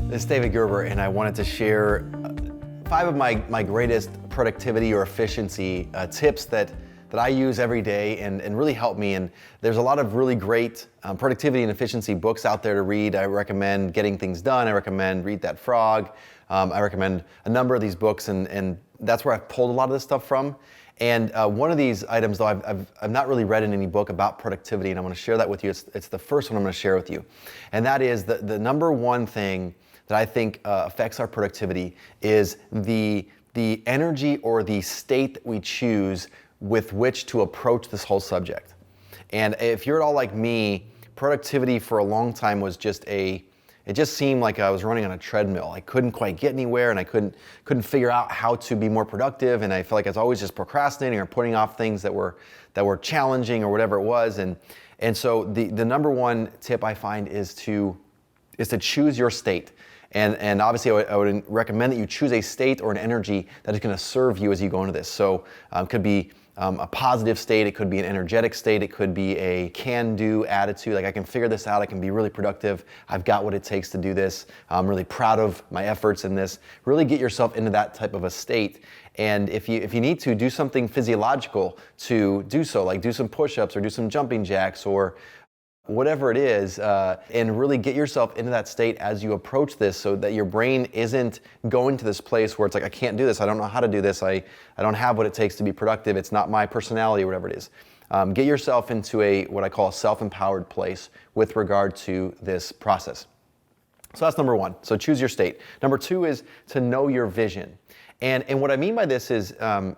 This is David Gerber, and I wanted to share 5 of my greatest productivity or efficiency tips that I use every day and really help me. And there's a lot of really great productivity and efficiency books out there to read. I recommend Getting Things Done. I recommend Read That Frog. I recommend a number of these books, and that's where I've pulled a lot of this stuff from. And one of these items, though, I've not really read in any book about productivity, and I want to share that with you. It's the first one I'm going to share with you. And that is the number one thing that I think affects our productivity is the energy or the state that we choose with which to approach this whole subject. And if you're at all like me, productivity for a long time was it just seemed like I was running on a treadmill. I couldn't quite get anywhere, and I couldn't figure out how to be more productive, and I felt like I was always just procrastinating or putting off things that were challenging or whatever it was. And so the number one tip I find is to choose your state. And obviously I would recommend that you choose a state or an energy that is going to serve you as you go into this. So it could be a positive state, it could be an energetic state, it could be a can-do attitude, like I can figure this out, I can be really productive, I've got what it takes to do this, I'm really proud of my efforts in this. Really get yourself into that type of a state. And if you need to, do something physiological to do so, like do some push-ups or do some jumping jacks or whatever it is, and really get yourself into that state as you approach this so that your brain isn't going to this place where it's like, I can't do this, I don't know how to do this, I don't have what it takes to be productive, it's not my personality or whatever it is. Get yourself into what I call a self-empowered place with regard to this process. So that's number one. So choose your state. Number two is to know your vision. And what I mean by this is a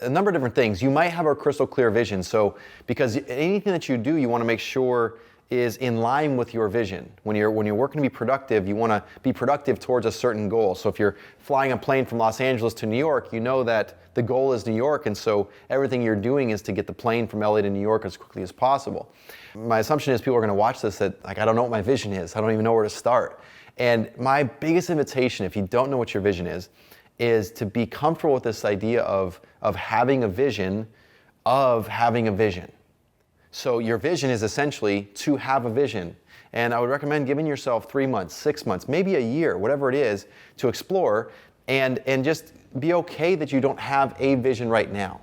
number of different things. You might have a crystal clear vision. So because anything that you do, you want to make sure is in line with your vision. When you're working to be productive, you want to be productive towards a certain goal. So if you're flying a plane from Los Angeles to New York, you know that the goal is New York, and so everything you're doing is to get the plane from LA to New York as quickly as possible. My assumption is people are going to watch this that, like, I don't know what my vision is. I don't even know where to start. And my biggest invitation, if you don't know what your vision is to be comfortable with this idea of having a vision of having a vision. So your vision is essentially to have a vision. And I would recommend giving yourself 3 months, 6 months, maybe a year, whatever it is, to explore and just be okay that you don't have a vision right now.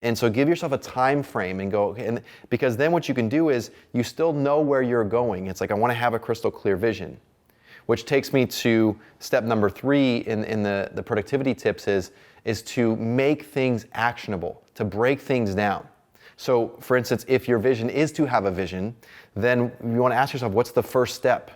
And so give yourself a time frame and go, and because then what you can do is you still know where you're going. It's like, I want to have a crystal clear vision. Which takes me to step number 3 in the productivity tips is to make things actionable, to break things down. So for instance, if your vision is to have a vision, then you want to ask yourself, what's the first step?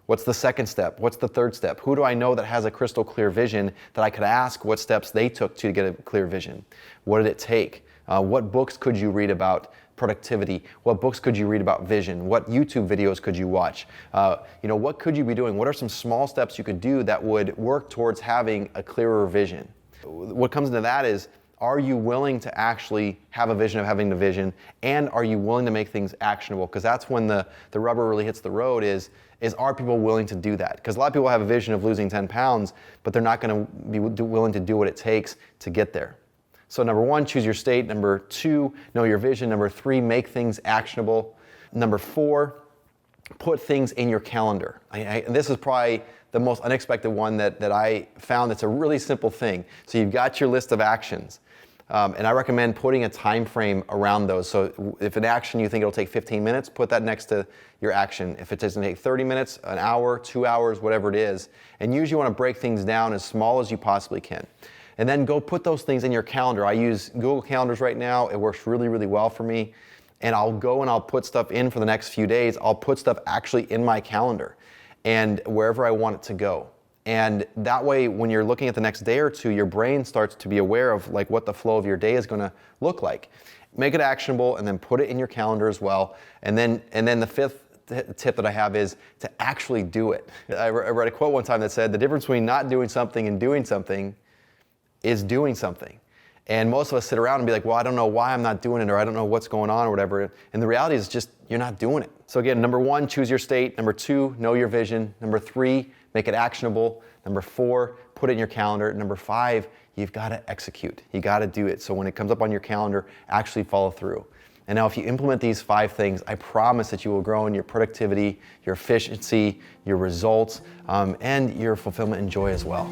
What's the second step? What's the third step? Who do I know that has a crystal clear vision that I could ask what steps they took to get a clear vision? What did it take? What books could you read about productivity? What books could you read about vision? What YouTube videos could you watch? What could you be doing? What are some small steps you could do that would work towards having a clearer vision? What comes into that is, are you willing to actually have a vision of having the vision, and are you willing to make things actionable? Because that's when the rubber really hits the road is are people willing to do that? Because a lot of people have a vision of losing 10 pounds, but they're not going to be willing to do what it takes to get there. So number 1, choose your state. Number 2, know your vision. Number 3, make things actionable. Number 4, put things in your calendar. This is probably the most unexpected one that I found. That's a really simple thing. So you've got your list of actions. And I recommend putting a time frame around those. So if an action you think it'll take 15 minutes, put that next to your action. If it doesn't take 30 minutes, an hour, 2 hours, whatever it is. And usually you want to break things down as small as you possibly can. And then go put those things in your calendar. I use Google Calendars right now. It works really, really well for me. And I'll go and I'll put stuff in for the next few days. I'll put stuff actually in my calendar and wherever I want it to go. And that way, when you're looking at the next day or two, your brain starts to be aware of like what the flow of your day is going to look like. Make it actionable and then put it in your calendar as well. And then the fifth tip that I have is to actually do it. I read a quote one time that said, the difference between not doing something and doing something is doing something. And most of us sit around and be like, well, I don't know why I'm not doing it, or I don't know what's going on or whatever. And the reality is just, you're not doing it. So again, number 1, choose your state. Number 2, know your vision. Number 3, make it actionable. Number 4, put it in your calendar. Number 5, you've got to execute. You got to do it. So when it comes up on your calendar, actually follow through. And now if you implement these 5 things, I promise that you will grow in your productivity, your efficiency, your results, and your fulfillment and joy as well.